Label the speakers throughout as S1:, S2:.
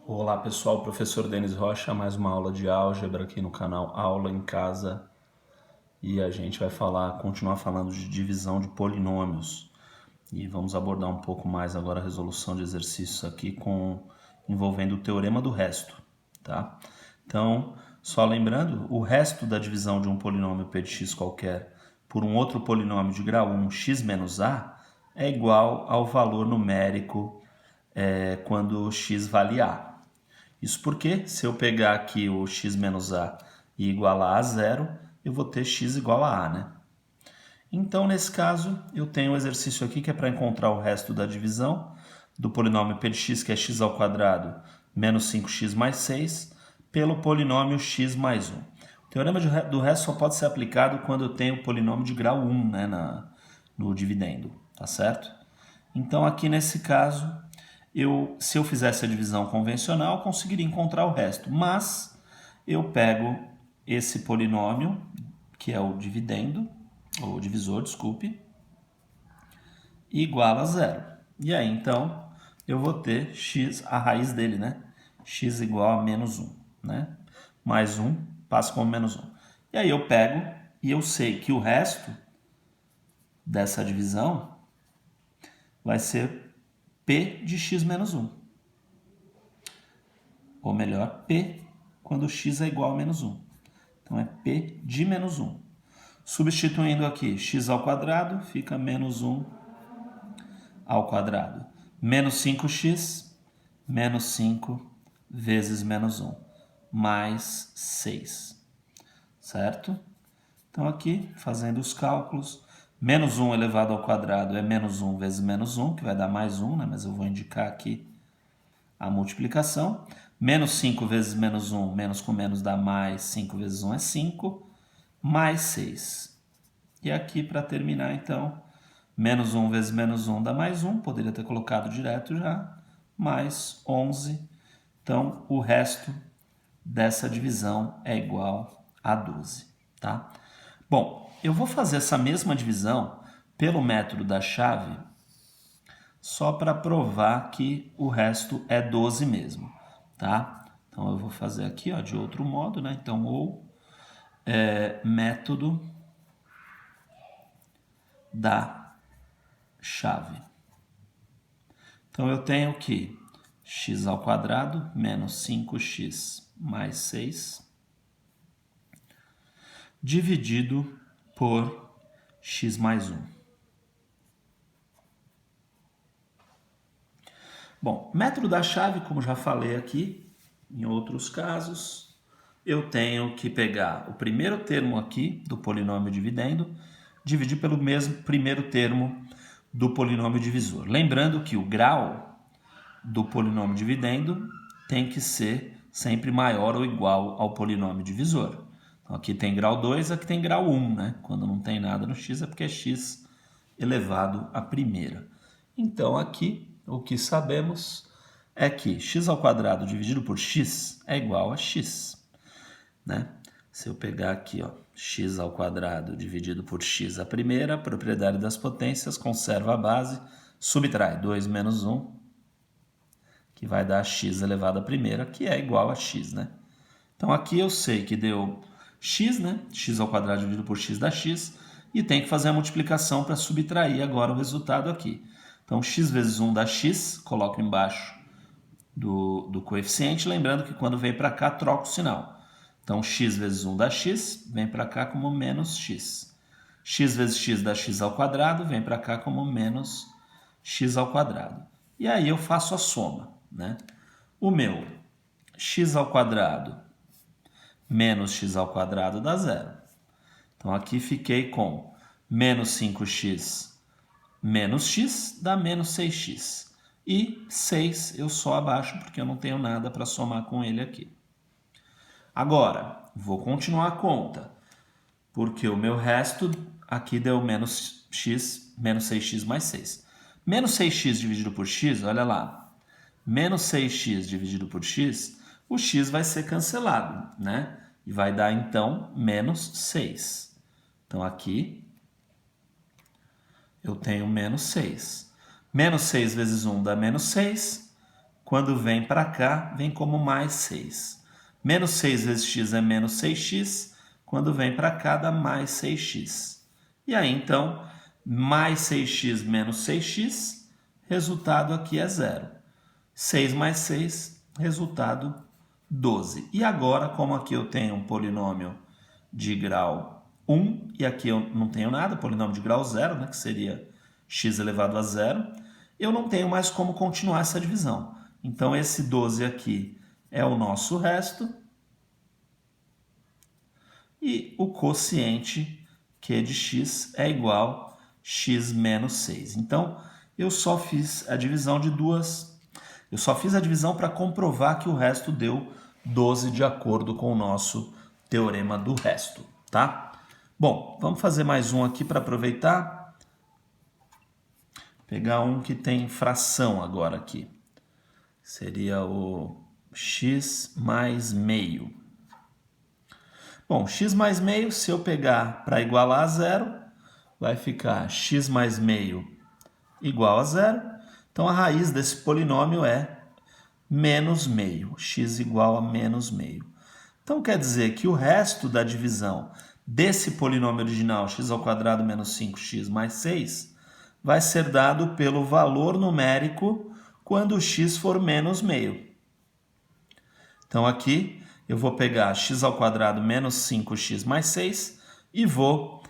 S1: Olá pessoal, professor Denis Rocha, mais uma aula de álgebra aqui no canal Aula em Casa e a gente vai continuar falando de divisão de polinômios e vamos abordar um pouco mais agora a resolução de exercícios aqui envolvendo o teorema do resto, tá? Então, só lembrando, o resto da divisão de um polinômio p de x qualquer por um outro polinômio de grau 1 x menos a é igual ao valor numérico quando x vale a. Isso porque, se eu pegar aqui o x menos a e igualar a zero, eu vou ter x igual a né? Então, nesse caso, eu tenho um exercício aqui que é para encontrar o resto da divisão do polinômio p de x, que é x ao quadrado menos 5x mais 6, pelo polinômio x mais 1. O teorema do resto só pode ser aplicado quando eu tenho o polinômio de grau 1 né, no dividendo, tá certo? Então, aqui nesse caso, se eu fizesse a divisão convencional, eu conseguiria encontrar o resto. Mas eu pego esse polinômio, que é o dividendo, ou divisor, desculpe, igual a zero. E aí, então, eu vou ter x, a raiz dele, né? X igual a menos 1, né? Mais 1 passa como menos 1. E aí eu pego e eu sei que o resto dessa divisão vai ser P de x menos 1. Ou melhor, P quando x é igual a menos 1. Então é P de menos 1. Substituindo aqui x ao quadrado, fica menos 1 ao quadrado. Menos 5x, menos 5 vezes menos 1, mais 6. Certo? Então aqui, fazendo os cálculos, menos 1 elevado ao quadrado é menos 1 vezes menos 1, que vai dar mais 1, né? Mas eu vou indicar aqui a multiplicação. Menos 5 vezes menos 1, menos com menos dá mais, 5 vezes 1 é 5, mais 6. E aqui, para terminar, então, menos 1 vezes menos 1 dá mais 1, poderia ter colocado direto já, mais 11. Então, o resto dessa divisão é igual a 12, tá? Bom, eu vou fazer essa mesma divisão pelo método da chave só para provar que o resto é 12 mesmo, tá? Então eu vou fazer aqui, ó, de outro modo, né? Então, método da chave. Então eu tenho que x ao quadrado menos 5x mais 6 dividido por x mais 1. Bom, método da chave, como já falei aqui, em outros casos, eu tenho que pegar o primeiro termo aqui do polinômio dividendo, dividir pelo mesmo primeiro termo do polinômio divisor. Lembrando que o grau do polinômio dividendo tem que ser sempre maior ou igual ao polinômio divisor. Então, aqui tem grau 2, aqui tem grau 1, né? Quando não tem nada no x é porque é x elevado à primeira. Então, aqui, o que sabemos é que x ao quadrado dividido por x é igual a x, né? Se eu pegar aqui, ó, x ao quadrado dividido por x a primeira, propriedade das potências, conserva a base, subtrai 2 menos 1, que vai dar x elevado à primeira, que é igual a x, né? Então aqui eu sei que deu x, né? X ao quadrado dividido por x dá x, e tem que fazer a multiplicação para subtrair agora o resultado aqui. Então x vezes 1 dá x, coloco embaixo do coeficiente, lembrando que quando vem para cá troca o sinal. Então x vezes 1 dá x, vem para cá como menos x. X vezes x dá x ao quadrado, vem para cá como menos x ao quadrado. E aí eu faço a soma, né? O meu x ao quadrado menos x ao quadrado dá zero. Então aqui fiquei com menos 5x menos x dá menos 6x. E 6 eu só abaixo porque eu não tenho nada para somar com ele aqui. Agora, vou continuar a conta, porque o meu resto aqui deu menos x, menos 6x mais 6. Menos 6x dividido por x, olha lá, menos 6x dividido por x, o x vai ser cancelado, né? E vai dar, então, menos 6. Então, aqui eu tenho menos 6. Menos 6 vezes 1 dá menos 6. quando vem para cá, vem como mais 6. Menos 6 vezes x é menos 6x, quando vem para cá dá mais 6x. E aí, então, mais 6x menos 6x, resultado aqui é 0. 6 mais 6, resultado 12. E agora, como aqui eu tenho um polinômio de grau 1, e aqui eu não tenho nada, polinômio de grau 0, né, que seria x elevado a 0, eu não tenho mais como continuar essa divisão. Então, esse 12 aqui é o nosso resto, e o quociente Q de x é igual a x menos 6. Então, eu só fiz a divisão de duas. Eu só fiz a divisão para comprovar que o resto deu 12 de acordo com o nosso teorema do resto, tá? Bom, vamos fazer mais um aqui para aproveitar. Pegar um que tem fração agora aqui. Seria o x mais meio. Bom, x mais meio, se eu pegar para igualar a 0, vai ficar x mais meio igual a 0. Então, a raiz desse polinômio é menos meio, x igual a menos meio. Então, quer dizer que o resto da divisão desse polinômio original, x ao quadrado menos 5x mais 6, vai ser dado pelo valor numérico quando x for menos meio. Então, aqui eu vou pegar x ao quadrado menos 5x mais 6 e vou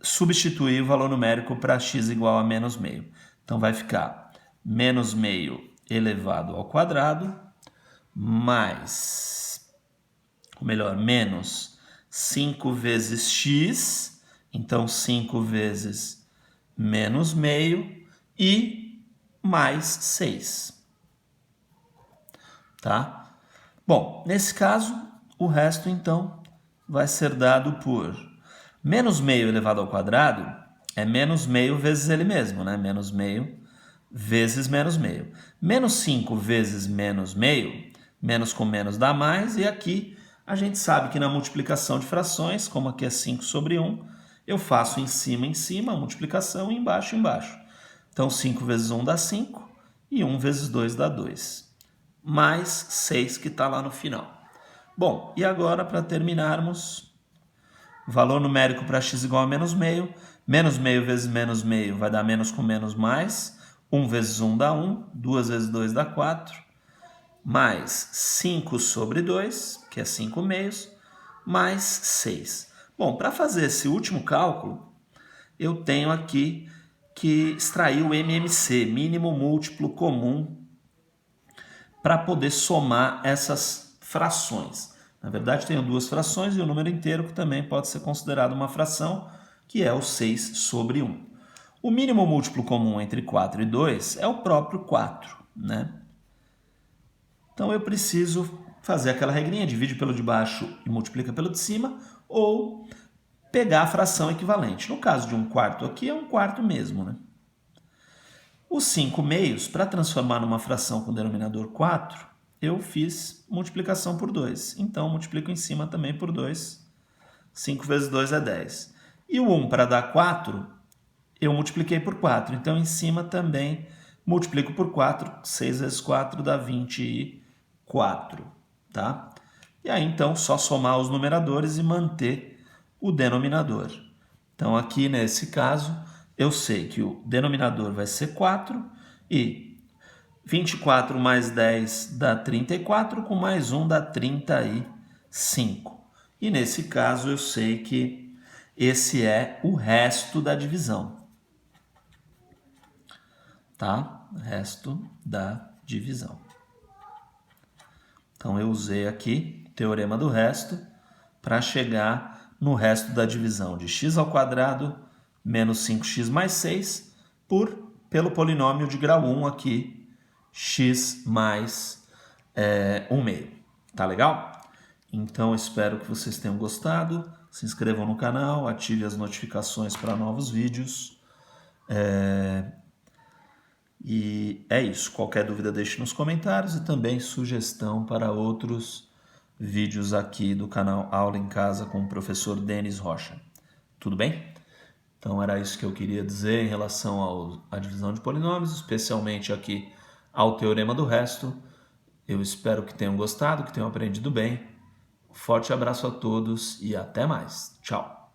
S1: substituir o valor numérico para x igual a menos meio. Então, vai ficar menos meio elevado ao quadrado mais, ou melhor, menos 5 vezes x, então 5 vezes menos meio e mais 6. Tá? Bom, nesse caso, o resto, então, vai ser dado por menos meio elevado ao quadrado é menos meio vezes ele mesmo, né? Menos meio vezes menos meio. Menos 5 vezes menos meio, menos com menos dá mais, e aqui a gente sabe que na multiplicação de frações, como aqui é 5 sobre 1, eu faço em cima, a multiplicação, e embaixo. Então, 5 vezes 1 dá 5, e 1 vezes 2 dá 2. Mais 6 que está lá no final. Bom, e agora para terminarmos, valor numérico para x igual a menos meio vezes menos meio vai dar menos com menos mais, 1 vezes 1 dá 1, 2 vezes 2 dá 4, mais 5 sobre 2, que é 5 meios, mais 6. Bom, para fazer esse último cálculo, eu tenho aqui que extrair o MMC, mínimo múltiplo comum, para poder somar essas frações. Na verdade, tenho duas frações e o número inteiro, que também pode ser considerado uma fração, que é o 6 sobre 1. O mínimo múltiplo comum entre 4 e 2 é o próprio 4, né? Então, eu preciso fazer aquela regrinha, divide pelo de baixo e multiplica pelo de cima, ou pegar a fração equivalente. No caso de 1/4 aqui, é 1/4 mesmo, né? Os 5 meios, para transformar numa fração com denominador 4, eu fiz multiplicação por 2. Então, multiplico em cima também por 2. 5 vezes 2 é 10. E o 1 para dar 4, eu multipliquei por 4. Então, em cima também multiplico por 4. 6 vezes 4 dá 24. Tá? E aí, então, só somar os numeradores e manter o denominador. Então, aqui nesse caso, eu sei que o denominador vai ser 4 e 24 mais 10 dá 34, com mais 1 dá 35. E nesse caso eu sei que esse é o resto da divisão. Tá? Resto da divisão. Então eu usei aqui o teorema do resto para chegar no resto da divisão de x ao quadrado menos 5x mais 6 pelo polinômio de grau 1 aqui, x mais 1 meio. Tá legal? Então, espero que vocês tenham gostado. Se inscrevam no canal, ative as notificações para novos vídeos. E é isso. Qualquer dúvida, deixe nos comentários e também sugestão para outros vídeos aqui do canal Aula em Casa com o professor Denis Rocha. Tudo bem? Então, era isso que eu queria dizer em relação à divisão de polinômios, especialmente aqui ao teorema do resto. Eu espero que tenham gostado, que tenham aprendido bem. Forte abraço a todos e até mais. Tchau!